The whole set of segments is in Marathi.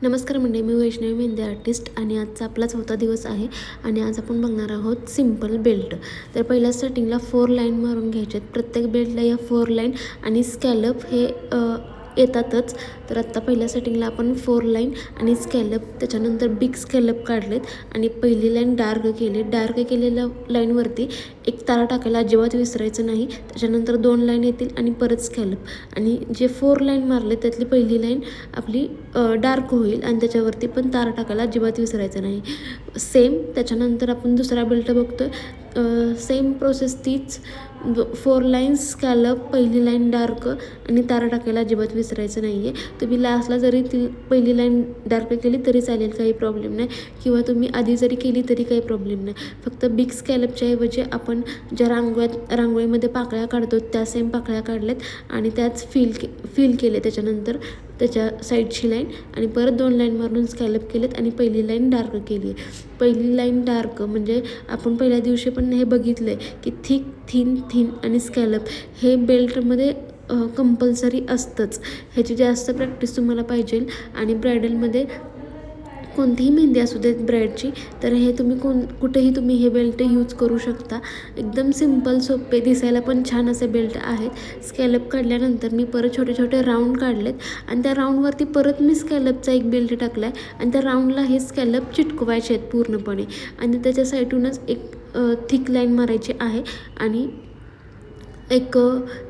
नमस्कार मंडळी, मी वैष्णवी मेहंदी आर्टिस्ट आणि आजचा आपला 4था दिवस आहे आणि आज आपण बघणार आहोत सिम्पल बेल्ट. तर पहिल्या स्टार्टिंगला 4 लाईन मारून घ्यायचे आहेत. प्रत्येक बेल्टला या 4 लाईन आणि स्कॅलप हे येतातच. तर आत्ता पहिल्या सेटिंगला आपण 4 लाईन आणि स्कॅलप, त्याच्यानंतर बिग स्कॅलप काढलेत आणि पहिली लाईन डार्क केली. डार्क केलेल्या लाईनवरती एक तारा टाकायला अजिबात विसरायचं नाही. त्याच्यानंतर 2 लाईन येतील आणि परत स्कॅलप, आणि जे 4 लाईन मारले त्यातली पहिली लाईन आपली डार्क होईल आणि त्याच्यावरती पण तारा टाकायला अजिबात विसरायचं नाही. सेम त्याच्यानंतर आपण दुसरा बेल्ट बघतोय. सेम प्रोसेस तीच. 4 लाईन्स स्कॅलप, पहिली लाईन डार्क आणि तारा टाकायला अजिबात विसरायचं नाही आहे. तुम्ही लास्टला जरी ती पहिली लाईन डार्क केली तरी चालेल, काही प्रॉब्लेम नाही, किंवा तुम्ही आधी जरी केली तरी काही प्रॉब्लेम नाही. फक्त बिग स्कॅलपच्या ऐवजी आपण ज्या रांगोळीमध्ये पाकळ्या काढतो त्या सेम पाकळ्या काढल्यात आणि त्याच फिल केले. त्याच्यानंतर त्याच्या साईडची लाईन आणि परत 2 लाईन मारून स्कॅलप केलेत आणि पहिली लाईन डार्क केली आहे. पहिली लाईन डार्क म्हणजे आपण पहिल्या दिवशी पण हे बघितलं आहे की थिक, थिन आणि स्कॅलप हे बेल्टमध्ये कंपल्सरी असतंच. ह्याची जास्त प्रॅक्टिस तुम्हाला पाहिजे. आणि ब्रायडलमध्ये कोणतीही मेहंदी असू देत ब्राईडची, तर हे तुम्ही कुठेही तुम्ही हे बेल्ट यूज करू शकता. एकदम सिम्पल, सोपे, दिसायला पण छान असे बेल्ट आहेत. स्कॅलप काढल्यानंतर मी परत छोटे छोटे राऊंड काढलेत आणि त्या राऊंडवरती परत मी स्कॅलपचा एक बेल्ट टाकला आहे आणि त्या राऊंडला हे स्कॅलप चिटकवायचे आहेत पूर्णपणे आणि त्याच्या साईडूनच एक थिक लाईन मारायची आहे आणि एक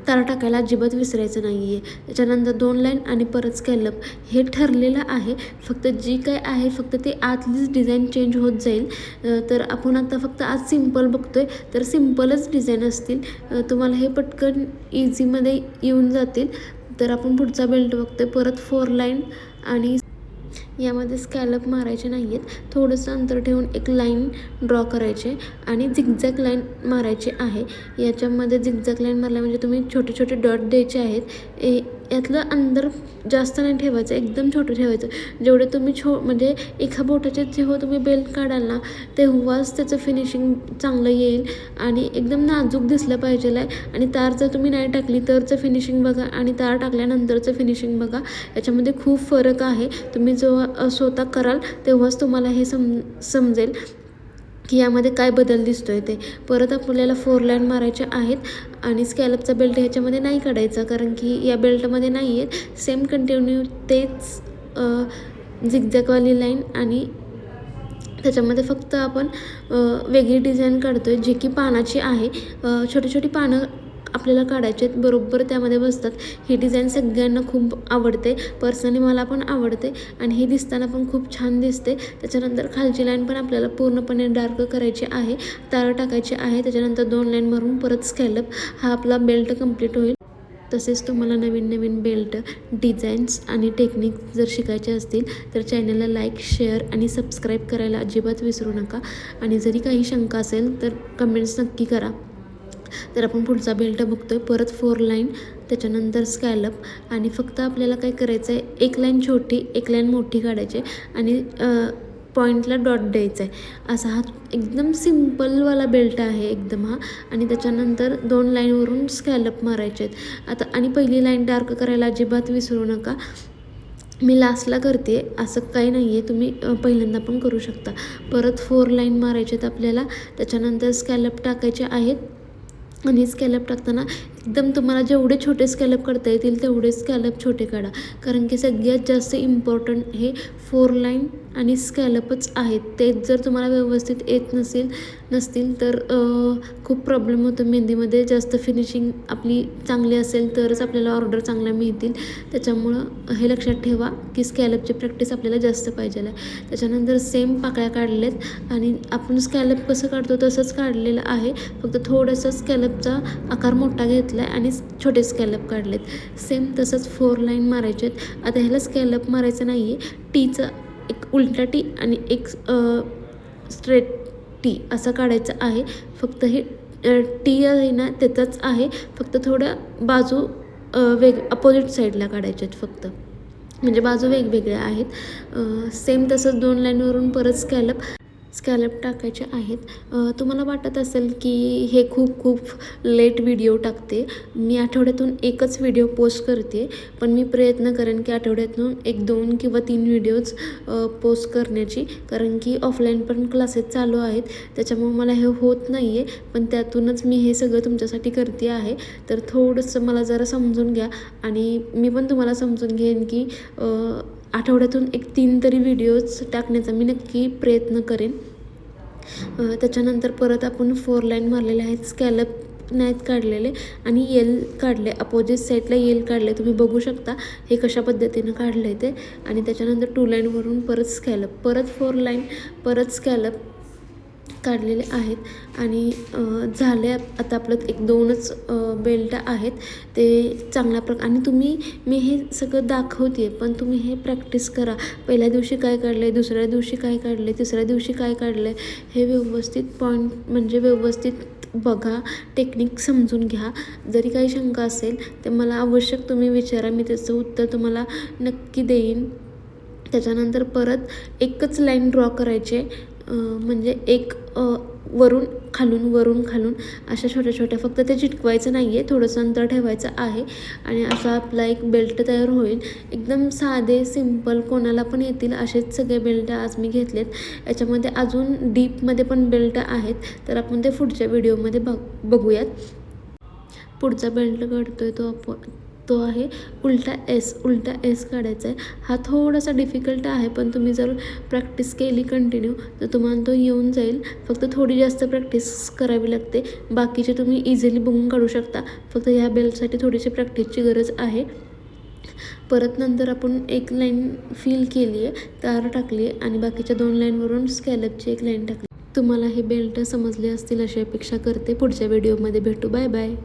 तारा टाकायला अजिबात विसरायचं नाही आहे. त्याच्यानंतर 2 लाईन आणि परत स्कॅलप हे ठरलेलं आहे. फक्त जी काय आहे फक्त ते आतलीच डिझाईन चेंज होत जाईल. तर आपण आता फक्त आज सिम्पल बघतोय, तर सिम्पलच डिझाईन असतील. तुम्हाला हे पटकन इझीमध्ये येऊन जातील. तर आपण पुढचा बेल्ट बघतोय. परत 4 लाईन आणि यामध्ये स्कॅलप मारायचे नाही आहेत. थोडंसं अंतर ठेवून एक लाईन ड्रॉ करायचे आणि झिगझॅग लाईन मारायची आहे. याच्यामध्ये झिगझॅग लाईन मारल्या म्हणजे तुम्ही छोटे छोटे डॉट द्यायचे आहेत. यातलं अंतर जास्त नाही ठेवायचं, एकदम छोटं ठेवायचं. जेवढे तुम्ही म्हणजे एका बोटाचे जेव्हा तुम्ही बेल्ट काढाल ना तेव्हाच त्याचं फिनिशिंग चांगलं येईल आणि एकदम नाजूक दिसलं पाहिजे आहे. आणि तार जर तुम्ही नाही टाकली तरचं फिनिशिंग बघा आणि तार टाकल्यानंतरचं फिनिशिंग बघा, याच्यामध्ये खूप फरक आहे. तुम्ही जेव्हा स्वतः कराल तेव्हाच तुम्हाला हे समजेल की यामध्ये काय बदल दिसतोय ते. परत आपल्याला 4 लाईन मारायच्या आहेत आणि स्कॅलपचा बेल्ट ह्याच्यामध्ये नाही काढायचा, कारण की या बेल्टमध्ये नाही आहेत. सेम कंटिन्यू तेच झिगझॅगवाली लाईन आणि त्याच्यामध्ये फक्त आपण वेगळी डिझाईन काढतो आहे, जे की पानाची आहे. छोटी छोटी पानं आपल्याला काढायचे आहेत, बरोबर त्यामध्ये बसतात. ही डिझाईन सगळ्यांना खूप आवडते, पर्सनली मला पण आवडते आणि हे दिसताना पण खूप छान दिसते. त्याच्यानंतर खालची लाईन पण आपल्याला पूर्णपणे डार्क करायची आहे, तारा टाकायची आहे. त्याच्यानंतर 2 लाईन मारून परत स्कॅलप, हा आपला बेल्ट कंप्लीट होईल. तसेच तुम्हाला नवीन नवीन बेल्ट डिझाईन्स आणि टेक्निक जर शिकायचे असतील तर चॅनलला लाईक, शेअर आणि सबस्क्राईब करायला अजिबात विसरू नका. आणि जरी काही शंका असेल तर कमेंट्स नक्की करा. तर आपण पुढचा बेल्ट बघतोय. परत 4 लाईन, त्याच्यानंतर स्कॅलप आणि फक्त आपल्याला काय करायचं आहे, एक लाईन छोटी एक लाईन मोठी काढायची आणि पॉईंटला डॉट द्यायचा आहे. असा हा एकदम सिम्पलवाला बेल्ट आहे एकदम हा. आणि त्याच्यानंतर 2 लाईनवरून स्कॅलप मारायचे आहेत आता. आणि पहिली लाईन डार्क करायला अजिबात विसरू नका. मी लास्टला करते, असं काही नाही आहे, तुम्ही पहिल्यांदा पण करू शकता. परत 4 लाईन मारायचे आहेत आपल्याला. त्याच्यानंतर स्कॅलप टाकायचे आहेत आणि स्कॅलप टाकताना एकदम तुम्हाला जेवढे छोटे स्कॅलप काढता येतील तेवढे स्कॅलप छोटे काढा, कारण की सगळ्यात जास्त इम्पॉर्टंट हे 4 लाईन आणि स्कॅलपच आहेत. तेच जर तुम्हाला व्यवस्थित येत नसतील तर खूप प्रॉब्लेम होतो मेहंदीमध्ये. जास्त फिनिशिंग आपली चांगली असेल तरच आपल्याला ऑर्डर चांगल्या मिळतील. त्याच्यामुळं हे लक्षात ठेवा की स्कॅलपची प्रॅक्टिस आपल्याला जास्त पाहिजे आहे. त्याच्यानंतर सेम पाकळ्या काढलेत आणि आपण स्कॅलप कसं काढतो तसंच काढलेलं आहे, फक्त थोडंसं स्कॅलपचा आकार मोठा घेतला आहे आणि छोटे स्कॅलप काढलेत. सेम तसंच 4 लाईन मारायचे आहेत. आता ह्याला स्कॅलप मारायचं नाही आहे, टीचं एक उलटा टी आणि एक स्ट्रेट टी असं काढायचं आहे. फक्त हे टी आहे ना त्याचाच आहे, फक्त थोड्या बाजू अपोजिट साईडला काढायच्या आहेत फक्त, म्हणजे बाजू वेगवेगळ्या आहेत. सेम तसंच 2 लाईनवरून परत स्कॅलप स्कॅलप टाकायचे आहेत. तुम्हाला वाटत असेल की हे खूप लेट व्हिडिओ टाकते. मी आठवड्यातून एकच व्हिडिओ पोस्ट करते, पण मी प्रयत्न करेन की आठवड्यातून 1, 2 किंवा 3 व्हिडिओज पोस्ट करण्याची, कारण की ऑफलाईन पण क्लासेस चालू आहेत. त्याच्यामुळे मला हे होत नाही आहे, पण त्यातूनच मी हे सगळं तुमच्यासाठी करते आहे. तर थोडंसं मला जरा समजून घ्या आणि मी पण तुम्हाला समजून घेईन की आठवड्यातून 3 तरी व्हिडिओज टाकण्याचा मी नक्की प्रयत्न करेन. त्याच्यानंतर परत आपण 4 लाईन मारलेले आहेत, स्कॅलप नाहीत काढलेले आणि येल काढले, अपोजिट साईडला येल काढले. तुम्ही बघू शकता हे कशा पद्धतीनं काढलं आहे ते. आणि त्याच्यानंतर 2 लाईनवरून परत स्कॅलप, परत 4 लाईन, परत स्कॅलप काढलेले आहेत आणि झाले. आता आपलं 1-2च बेल्ट आहेत ते चांगल्या आणि मी हे सगळं दाखवते, पण तुम्ही हे प्रॅक्टिस करा. पहिल्या दिवशी काय काढलं आहे, दुसऱ्या दिवशी काय काढलं आहे, तिसऱ्या दिवशी काय काढलं आहे, हे व्यवस्थित पॉईंट म्हणजे व्यवस्थित बघा, टेक्निक समजून घ्या. जरी काही शंका असेल तर मला आवश्यक तुम्ही विचारा, मी त्याचं उत्तर तुम्हाला नक्की देईन. त्याच्यानंतर परत एकच लाईन ड्रॉ करायचे, म्हणजे वरून खालून अशा छोट्या फक्त ते चिटकवायचं नाही आहे, थोडंसं अंतर ठेवायचं आहे आणि असा आपला एक बेल्ट तयार होईल. एकदम साधे सिंपल कोणाला पण येतील असेच सगळे बेल्ट आज मी घेतलेत. याच्यामध्ये अजून डीपमध्ये पण बेल्ट आहेत, तर आपण ते पुढच्या व्हिडिओमध्ये बघूयात. पुढचा बेल्ट काढतोय तो आहे उलटा एस काढायचा आहे. हा थोडासा डिफिकल्ट आहे, पण तुम्ही जर प्रॅक्टिस केली कंटिन्यू तर तुम्हाला तो येऊन जाईल. फक्त थोडी जास्त प्रॅक्टिस करावी लागते. बाकीचे तुम्ही इझिली बघून काढू शकता, फक्त ह्या बेल्टसाठी थोडीशी प्रॅक्टिसची गरज आहे. परत नंतर आपण एक लाईन फिल केली आहे, तार टाकली आहे आणि बाकीच्या 2 लाईनवरून स्कॅलपची एक लाईन टाकली. तुम्हाला हे बेल्ट समजले असतील अशी अपेक्षा करते. पुढच्या व्हिडिओमध्ये भेटू. Bye bye.